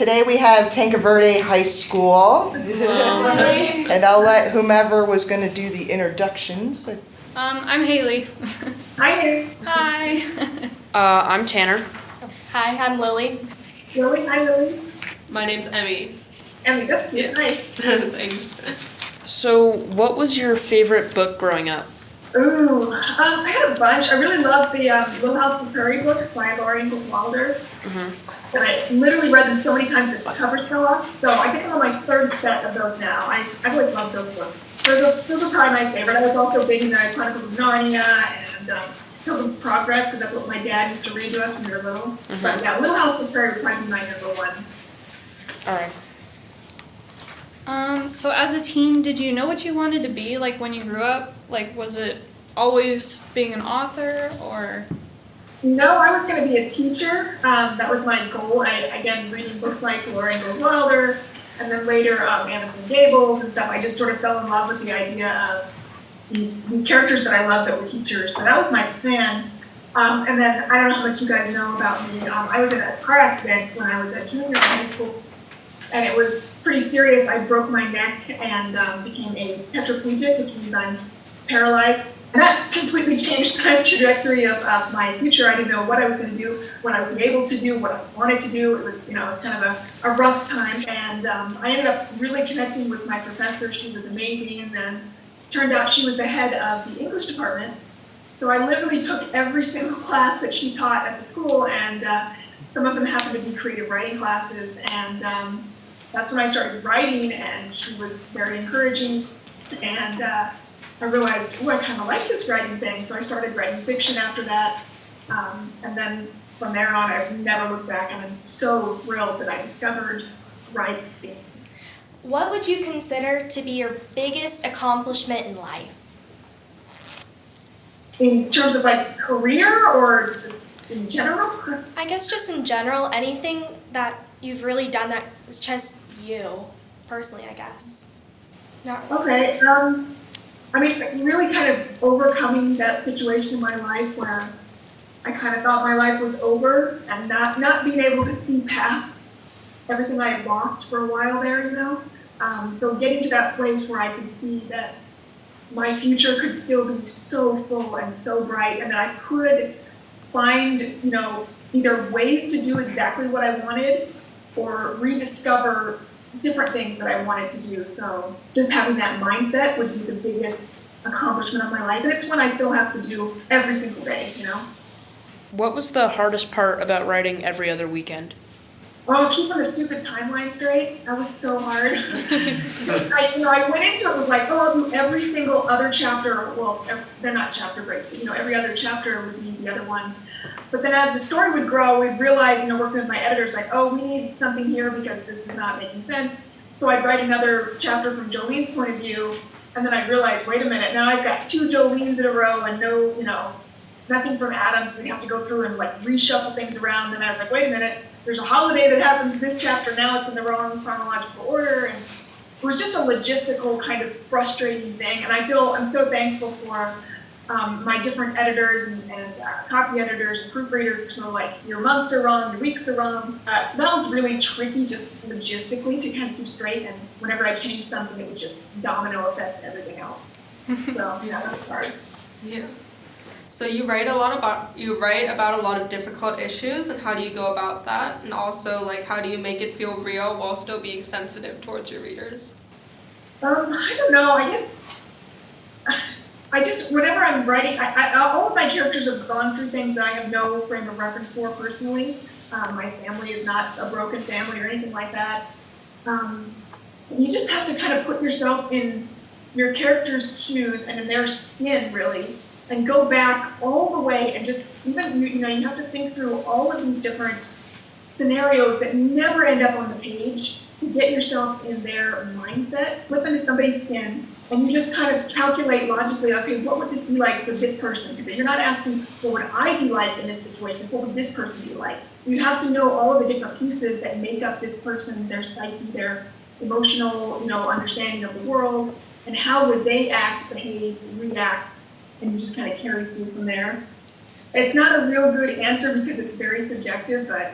Today we have Tanque Verde High School. And I'll let whomever was going to do the introductions. I'm Haley. Hi, Haley. Hi. I'm Tanner. Hi, I'm Lily. Lily, hi, Lily. My name's Emmy. Emmy, that's Yeah. nice. Thanks. So, what was your favorite book growing up? Ooh, I had a bunch. I really loved the Little House on the Prairie books by Librarians and Wilder. And I literally read them so many times that the covers fell off. So I think I'm on my third set of those now. I've always loved those books. Those are probably my favorite. I was also big into Chronicles of Narnia and Pilgrim's Progress, because that's what my dad used to read to us when we were little. But yeah, Little House on the Prairie would probably be my number one. All right. So as a teen, did you know what you wanted to be like when you grew up? Like, was it always being an author or? No, I was going to be a teacher. That was my goal. Again, reading books like Laura Ingalls Wilder, and then later Anne of Green Gables and stuff. I just sort of fell in love with the idea of these characters that I loved that were teachers. So that was my plan. And then I don't know how much you guys know about me. I was in a car accident when I was a junior in high school, and it was pretty serious. I broke my neck and became a tetraplegic, which means I'm paralyzed. And that completely changed the trajectory of my future. I didn't know what I was going to do, what I would be able to do, what I wanted to do. It was, it was kind of a rough time. And I ended up really connecting with my professor. She was amazing. And then turned out she was the head of the English department. So I literally took every single class that she taught at the school, and some of them happened to be creative writing classes. And that's when I started writing, and she was very encouraging. And I realized, I kind of like this writing thing, so I started writing fiction after that. And then from there on, I've never looked back, and I'm so thrilled that I discovered writing. What would you consider to be your biggest accomplishment in life? In terms of like career or in general? I guess just in general, anything that you've really done that is just you, personally, I guess. Not really. Okay, I mean, really kind of overcoming that situation in my life where I kind of thought my life was over, and not being able to see past everything I had lost for a while there, So getting to that place where I could see that my future could still be so full and so bright, and that I could find, either ways to do exactly what I wanted or rediscover different things that I wanted to do. So just having that mindset would be the biggest accomplishment of my life. And it's one I still have to do every single day, What was the hardest part about writing every other weekend? Oh, keeping the stupid timeline straight. That was so hard. I went into it with I'll do every single other chapter. Well, they're not chapter breaks, but every other chapter would be the other one. But then as the story would grow, we'd realize, working with my editors, we need something here because this is not making sense. So I'd write another chapter from Jolene's point of view, and then I'd realize, wait a minute, now I've got two Jolenes in a row and nothing from Adams. We'd have to go through and reshuffle things around. And I was like, wait a minute, there's a holiday that happens in this chapter, now it's in the wrong chronological order. And it was just a logistical kind of frustrating thing. And I'm so thankful for my different editors and copy editors and proofreaders who are your months are wrong, your weeks are wrong. So that was really tricky just logistically to kind of keep straight, and whenever I changed something, it would just domino affect everything else. So yeah, that was hard. Yeah. So you write about a lot of difficult issues, and how do you go about that? And also, how do you make it feel real while still being sensitive towards your readers? I don't know, I guess I just, whenever I'm writing, all of my characters have gone through things that I have no frame of reference for personally. My family is not a broken family or anything like that. You just have to kind of put yourself in your character's shoes and in their skin, really, and go back all the way and just, even, you have to think through all of these different scenarios that never end up on the page to get yourself in their mindset, slip into somebody's skin, and you just kind of calculate logically, okay, what would this be like for this person? Because you're not asking, what would I be like in this situation? What would this person be like? You have to know all of the different pieces that make up this person, their psyche, their emotional, understanding of the world, and how would they act, behave, react, and you just kind of carry through from there. It's not a real good answer because it's very subjective, but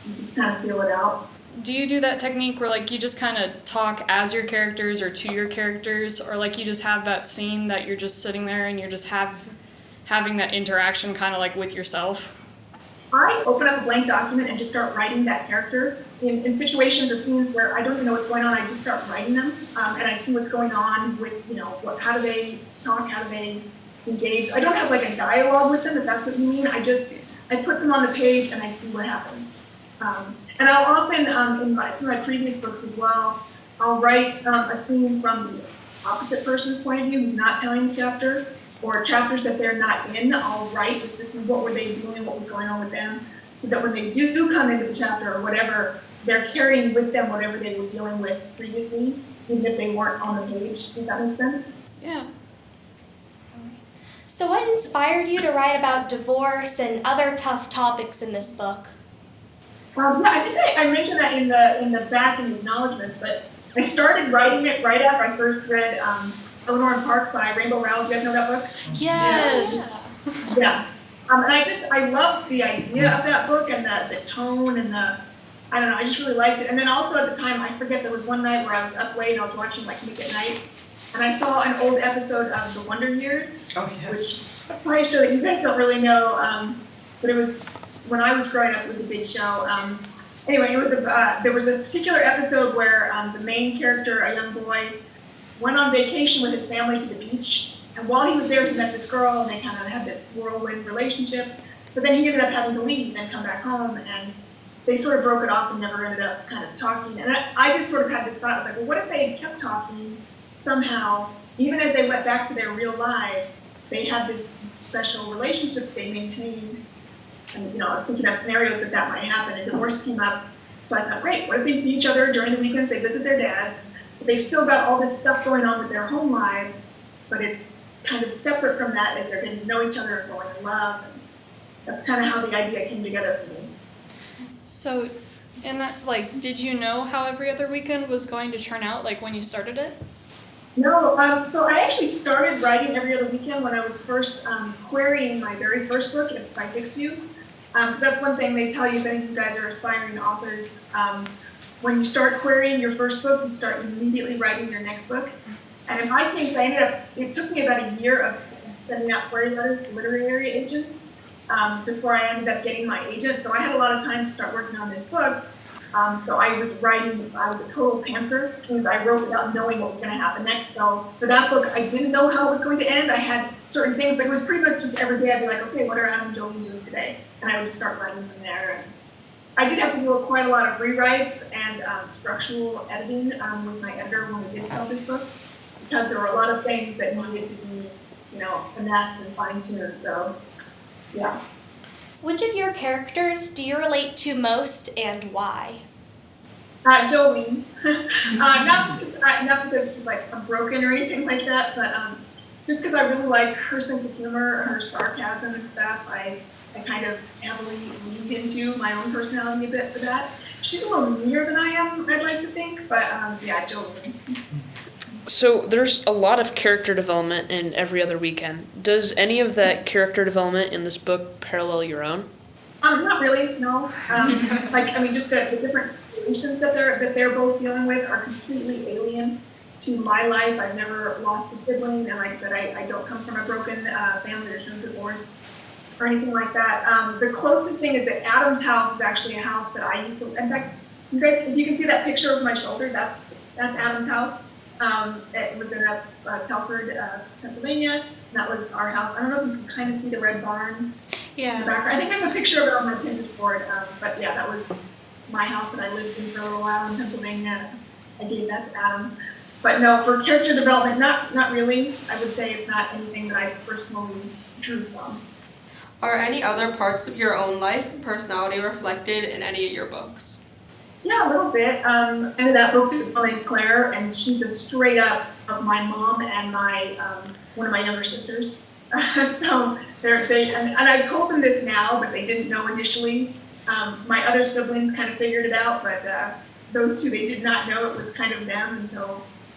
you just kind of feel it out. do you do that technique where like you just kind of talk as your characters or to your characters, or like you just have that scene that you're just sitting there and you're just having that interaction kind of like with yourself? I open up a blank document and just start writing that character. In situations or scenes where I don't even know what's going on, I just start writing them, and I see what's going on with, how do they talk, how do they engage. I don't have like a dialogue with them, if that's what you mean. I put them on the page and I see what happens. And I'll often, in some of my previous books as well, I'll write a scene from the opposite person's point of view who's not telling the chapter, or chapters that they're not in, I'll write just to see what were they doing, what was going on with them, so that when they do come into the chapter or whatever, they're carrying with them whatever they were dealing with previously, even if they weren't on the page. Does that make sense? Yeah. So what inspired you to write about divorce and other tough topics in this book? Yeah, I think I mentioned that in the back in the acknowledgments, but I started writing it right after I first read Eleanor and Park by Rainbow Rowell. Do you guys know that book? Yes. Yeah. And I loved the idea of that book and the tone and I don't know, I just really liked it. And then also at the time, I forget, there was one night where I was up late and I was watching like Nick at Night, and I saw an old episode of The Wonder Years, which I'm pretty sure that you guys don't really know, but it was, when I was growing up, it was a big show. Anyway, it was there was a particular episode where the main character, a young boy, went on vacation with his family to the beach, and while he was there, he met this girl, and they kind of had this whirlwind relationship, but then he ended up having to leave and come back home, and they sort of broke it off and never ended up kind of talking. And I just sort of had this thought, I was like, well, what if they had kept talking somehow, even as they went back to their real lives, they had this special relationship they maintained. And I was thinking of scenarios that might happen, and divorce came up. So I thought, great, what if they see each other during the weekends, they visit their dads, but they still got all this stuff going on with their home lives, but it's kind of separate from that as they're getting to know each other and going in love. And that's kind of how the idea came together for me. So, in that, like, did you know how Every Other Weekend was going to turn out, like, when you started it? No, so I actually started writing Every Other Weekend when I was first querying my very first book, If I Fix You. Because that's one thing they tell you if any of you guys are aspiring authors. When you start querying your first book, you start immediately writing your next book. And in my case, it took me about a year of sending out query letters to literary agents before I ended up getting my agent. So I had a lot of time to start working on this book. So I was a total pantser, which means I wrote without knowing what was going to happen next. So for that book, I didn't know how it was going to end. I had certain things, but it was pretty much just every day I'd be like, okay, what are Adam and Jolie doing today? And I would just start writing from there. And I did have to do quite a lot of rewrites and structural editing with my editor when we did sell this book, because there were a lot of things that needed to be, finessed and fine-tuned. So, yeah. Which of your characters do you relate to most and why? Jolene. Not because she's like broken or anything like that, but just because I really like her sense of humor, her sarcasm and stuff. I kind of heavily leaned into my own personality a bit for that. She's a little meaner than I am, I'd like to think, but yeah, Jolene. So there's a lot of character development in Every Other Weekend. Does any of that character development in this book parallel your own? Not really, no. Just the different situations that they're both dealing with are completely alien to my life. I've never lost a sibling, and like I said, I don't come from a broken family. There's no divorce or anything like that. The closest thing is that Adam's house is actually a house that I used to. In fact, you guys, if you can see that picture over my shoulder, that's Adam's house. It was in Tanque Verde, Pennsylvania, and that was our house. I don't know if you can kind of see the red barn in the background. I think I have a picture of it on my Pinterest board, but yeah, that was my house that I lived in for a little while in Pennsylvania. I gave that to Adam. But no, for character development, not really. I would say it's not anything that I personally drew from. Are any other parts of your own life and personality reflected in any of your books? Yeah, a little bit. And that book is named Claire, and she's a straight up of my mom and my one of my younger sisters. So and I told them this now, but they didn't know initially. My other siblings kind of figured it out, but those two, they did not know it was kind of them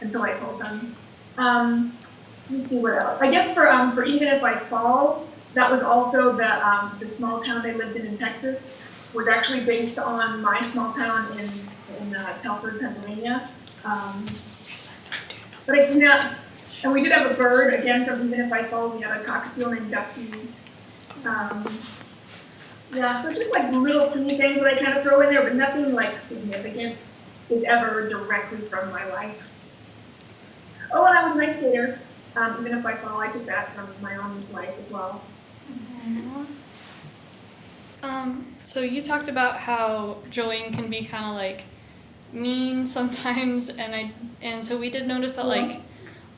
until I told them. Let me see what else. I guess for Even If I Fall, that was also the small town they lived in Texas. Was actually based on my small town in Telford, Pennsylvania. But I do not, and we did have a bird, again, from Even If I Fall, we had a cockatiel named Ducky. Yeah, so just like little teeny things that I kind of throw in there, but nothing like significant is ever directly from my life. Oh, and I was an ice skater. Even If I Fall, I took that from my own life as well. So you talked about how Jolene can be kind of like mean sometimes, and so we did notice that like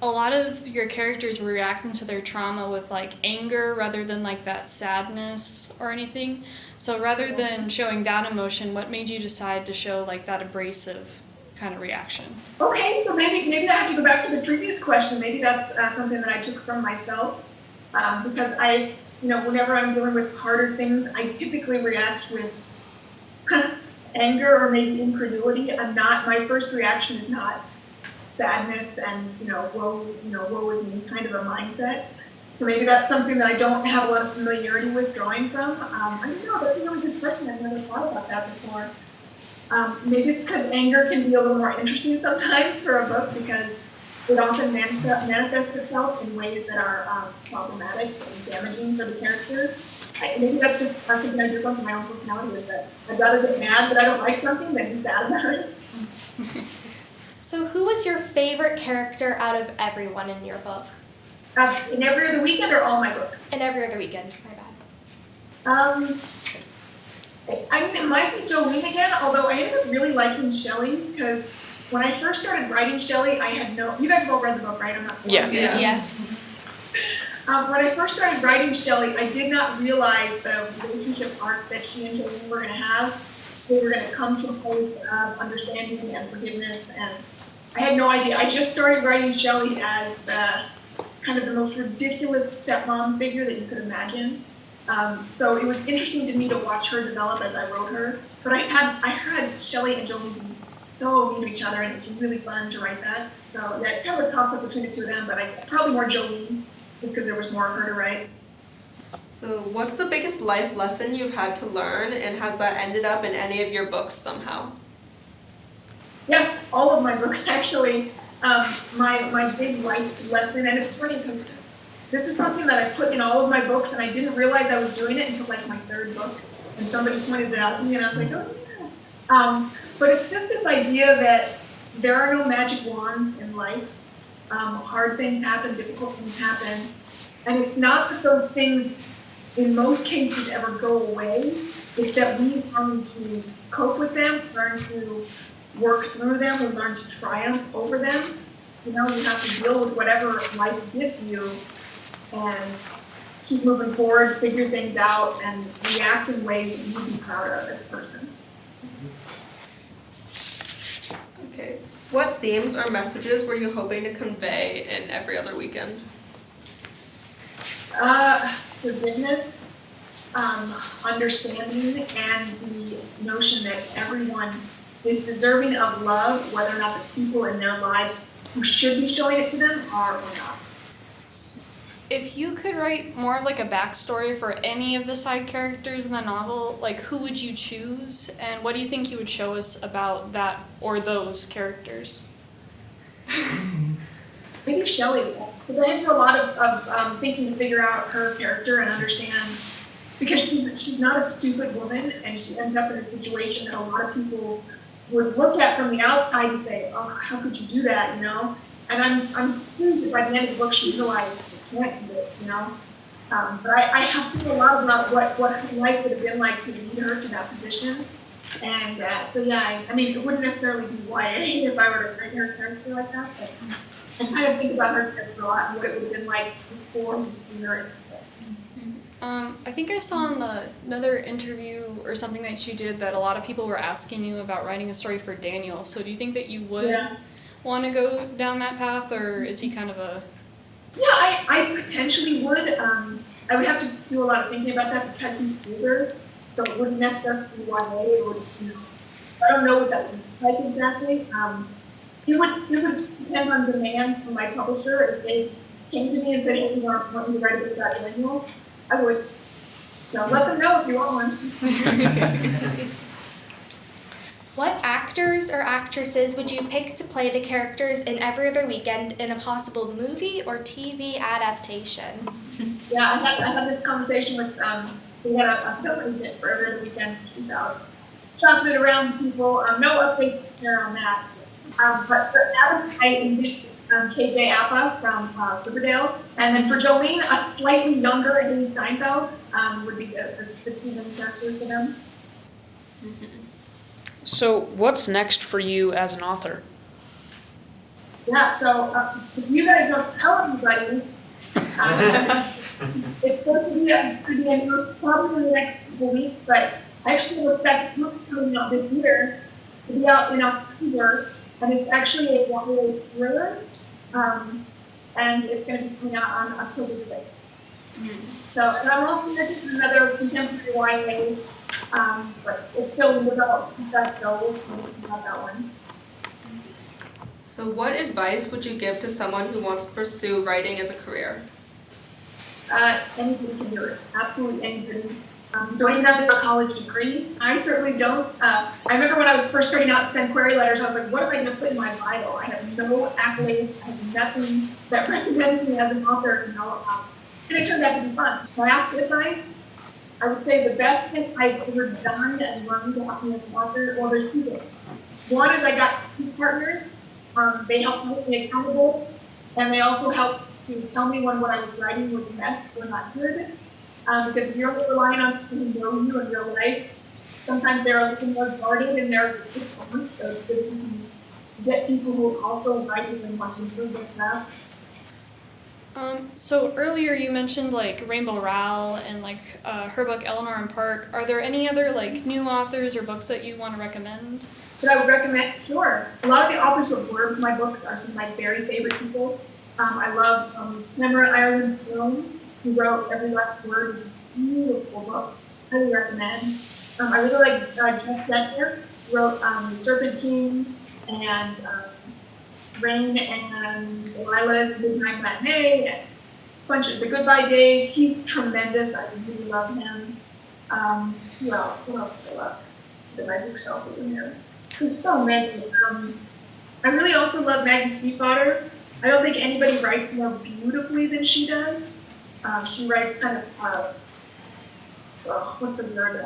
a lot of your characters were reacting to their trauma with like anger rather than like that sadness or anything. So rather than showing that emotion, what made you decide to show like that abrasive kind of reaction? Okay, so maybe I have to go back to the previous question. Maybe that's something that I took from myself, because whenever I'm dealing with harder things, I typically react with anger or maybe incredulity. My first reaction is not sadness and woe is me kind of a mindset. So maybe that's something that I don't have a lot of familiarity with drawing from. I don't know, that's a really good question. I've never thought about that before. Maybe it's because anger can be a little more interesting sometimes for a book because it often manifests itself in ways that are problematic and damaging for the characters. Maybe that's just something I do from my own personality is that I'd rather get mad that I don't like something than be sad about it. So who was your favorite character out of everyone in your book? In Every Other Weekend or all my books? In Every Other Weekend, my bad. It might be Jolene again, although I ended up really liking Shelley because when I first started writing Shelley, you guys have all read the book, right? I'm not Yeah. Yes. When I first started writing Shelley, I did not realize the relationship arc that she and Jolene were going to have. They were going to come to a place of understanding and forgiveness, and I had no idea. I just started writing Shelley as the kind of the most ridiculous stepmom figure that you could imagine. So it was interesting to me to watch her develop as I wrote her. But I had Shelley and Jolene be so mean to each other, and it was really fun to write that. So yeah, it kind of a toss-up between the two of them, but I probably more Jolene, just because there was more of her to write. So what's the biggest life lesson you've had to learn, and has that ended up in any of your books somehow? Yes, all of my books actually. My big life lesson, and it's funny because this is something that I put in all of my books, and I didn't realize I was doing it until like my third book, and somebody pointed it out to me, and I was like, oh yeah. But it's just this idea that there are no magic wands in life. Hard things happen, difficult things happen, and it's not that those things, in most cases, ever go away. It's that we learn to cope with them, learn to work through them, we learn to triumph over them. You have to deal with whatever life gives you and keep moving forward, figure things out, and react in ways that you would be proud of as a person. Okay. What themes or messages were you hoping to convey in Every Other Weekend? Forgiveness, understanding, and the notion that everyone is deserving of love, whether or not the people in their lives who should be showing it to them are or not. If you could write more of like a backstory for any of the side characters in the novel, like who would you choose, and what do you think you would show us about that or those characters? Maybe Shelley, because I had to do a lot of thinking to figure out her character and understand, because she's not a stupid woman, and she ends up in a situation that a lot of people would look at from the outside and say, oh, how could you do that, And I'm pleased that by the end of the book she realized she can't do it, But I have to think a lot about what her life would have been like to lead her to that position. And it wouldn't necessarily be YA if I were to write her character like that, but I kind of think about her character a lot and what it would have been like before we see her. I think I saw in another interview or something that you did that a lot of people were asking you about writing a story for Daniel. So do you think that you would want to go down that path, or is he kind of a... Yeah, I potentially would. I would have to do a lot of thinking about that because he's older, so it wouldn't necessarily be YA. It would, I don't know what that would look like exactly. It would depend on demand from my publisher. If they came to me and said, hey, we want you to write a book about Daniel, I would. So let them know if you want one. What actors or actresses would you pick to play the characters in Every Other Weekend in a possible movie or TV adaptation? Yeah, I had this conversation with, we had a film agent for Every Other Weekend. She's out shopping it around people. No updates there on that. But for Adam, I envisioned KJ Appa from Riverdale. And then for Jolene, a slightly younger Haley Steinfeld would be the two main characters for them. So, what's next for you as an author? Yeah, so if you guys don't tell anybody, it's supposed to be announced probably in the next couple weeks, but I actually have a second book coming out this year to be out in October, and it's actually a YA thriller, and it's going to be coming out on October 6th. So, and I'm also working on another contemporary YA, but it's still in development, so we'll see about that one. So what advice would you give to someone who wants to pursue writing as a career? Anybody can do it, absolutely anybody. You don't even have to have a college degree. I certainly don't. I remember when I was first starting out to send query letters, I was like, what am I going to put in my bio? I have no accolades, I have nothing that recommends me as an author, you know. And it turned out to be fun. My after advice, I would say the best thing I've ever done and learned to help me as an author, well, there's two things. One is I got two partners. They helped hold me accountable, and they also helped to tell me when what I was writing was a mess or not good. Because if you're only relying on people who know you in real life, sometimes they're a little more guarded in their response. So it's good to get people who also write and want to improve their craft. So earlier you mentioned like Rainbow Rowell and like her book Eleanor and Park. Are there any other like new authors or books that you want to recommend? That I would recommend, sure. A lot of the authors who have blurbed my books are some of my very favorite people. I love Pamela Ireland Sloan, who wrote Every Last Word, is a beautiful book. Highly recommend. I really like Jeff Zentner, who wrote Serpent King and Rain and Delilah's Midnight Matinee, and a bunch of The Goodbye Days. He's tremendous. I really love him. Who else? Who else do I love? The my bookshelf is in there. There's so many. I really also love Maggie Sweetwater. I don't think anybody writes more beautifully than she does. She writes kind of, what's the word?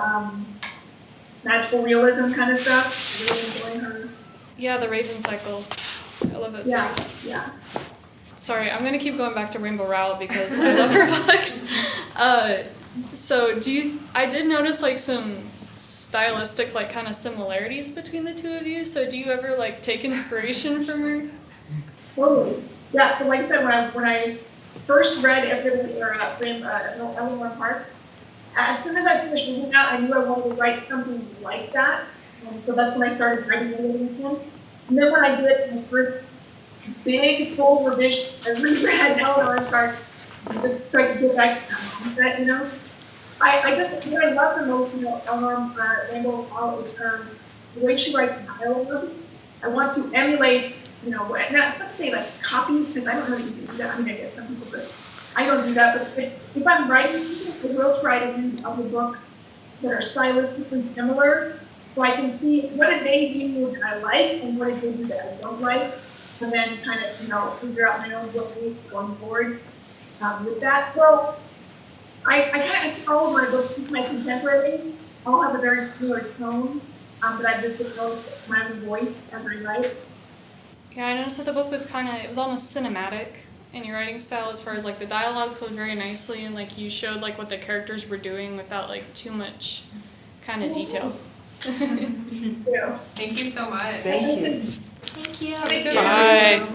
Magical realism kind of stuff. I really enjoy her. Yeah, The Raven Cycle. I love that series. Yeah. Sorry, I'm gonna keep going back to Rainbow Rowell because I love her books. So I did notice like some stylistic like kind of similarities between the two of you. So do you ever like take inspiration from her? Totally. Yeah. So like I said, when I first read Eleanor Park, as soon as I finished reading that, I knew I wanted to write something like that. And so that's when I started writing it. And then when I did my first big full revision, I reread Eleanor Park, just tried to get back to that mindset, you know. What I love the most, you know, Eleanor Rainbow Rowell is the way she writes dialogue. I want to emulate, you know, not to say like copy, because I don't really do that. I mean, I guess some people could. I don't do that, but if I'm writing something, I will try to read other books that are stylistically similar, so I can see what did they do that I like and what did they do that I don't like, and then kind of, you know, figure out my own way going forward with that. Well, I kind of follow my books with my contemporaries. All have a very similar tone, but I just developed my own voice as I write. Yeah, I noticed that the book was it was almost cinematic in your writing style as far as like the dialogue flowed very nicely and like you showed like what the characters were doing without like too much kind of detail. Yeah. Thank you so much. Thank you. Thank you. Thank you. Bye.